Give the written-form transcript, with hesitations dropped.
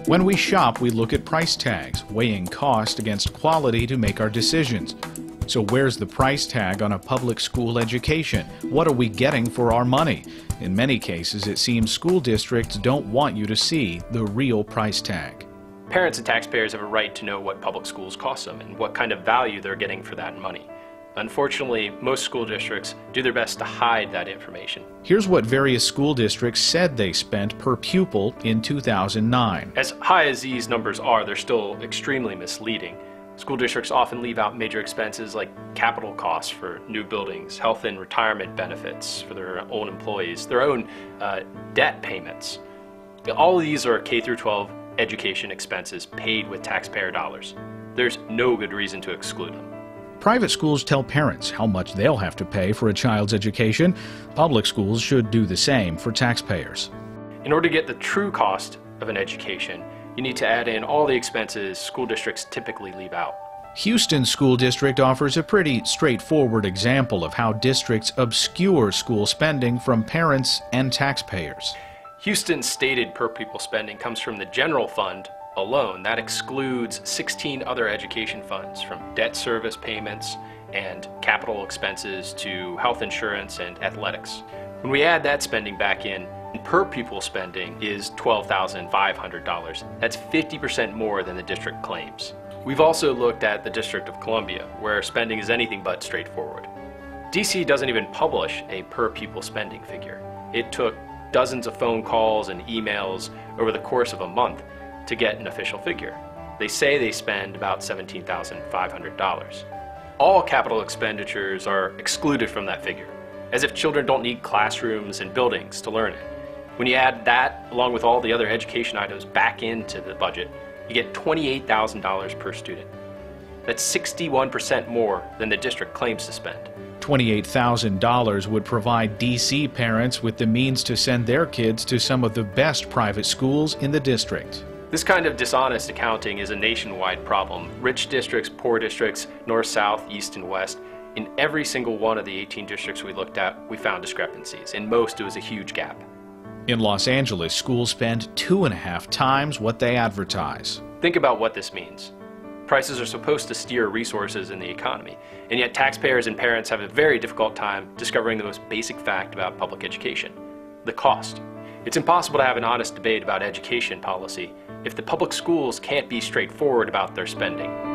When we shop, we look at price tags, weighing cost against quality to make our decisions. So where's the price tag on a public school education? What are we getting for our money? In many cases, it seems school districts don't want you to see the real price tag. Parents and taxpayers have a right to know what public schools cost them and what kind of value they're getting for that money. Unfortunately, most school districts do their best to hide that information. Here's what various school districts said they spent per pupil in 2009. As high as these numbers are, they're still extremely misleading. School districts often leave out major expenses like capital costs for new buildings, health and retirement benefits for their own employees, their own debt payments. All of these are K through 12 education expenses paid with taxpayer dollars. There's no good reason to exclude them. Private schools tell parents how much they'll have to pay for a child's education. Public schools should do the same for taxpayers. In order to get the true cost of an education, you need to add in all the expenses school districts typically leave out. Houston School District offers a pretty straightforward example of how districts obscure school spending from parents and taxpayers. Houston's stated per pupil spending comes from the general fund alone. That excludes 16 other education funds, from debt service payments and capital expenses to health insurance and athletics. When we add that spending back in, per pupil spending is $12,500. That's 50% more than the district claims. We've also looked at the District of Columbia, where spending is anything but straightforward. DC doesn't even publish a per pupil spending figure. It took dozens of phone calls and emails over the course of a month to get an official figure. They say they spend about $17,500. All capital expenditures are excluded from that figure, as if children don't need classrooms and buildings to learn it. When you add that, along with all the other education items, back into the budget, you get $28,000 per student. That's 61% more than the district claims to spend. $28,000 would provide DC parents with the means to send their kids to some of the best private schools in the district. This kind of dishonest accounting is a nationwide problem. Rich districts, poor districts, north, south, east, and west. In every single one of the 18 districts we looked at, we found discrepancies. In most, it was a huge gap. In Los Angeles, schools spend 2.5 times what they advertise. Think about what this means. Prices are supposed to steer resources in the economy, and yet taxpayers and parents have a very difficult time discovering the most basic fact about public education: the cost. It's impossible to have an honest debate about education policy if the public schools can't be straightforward about their spending.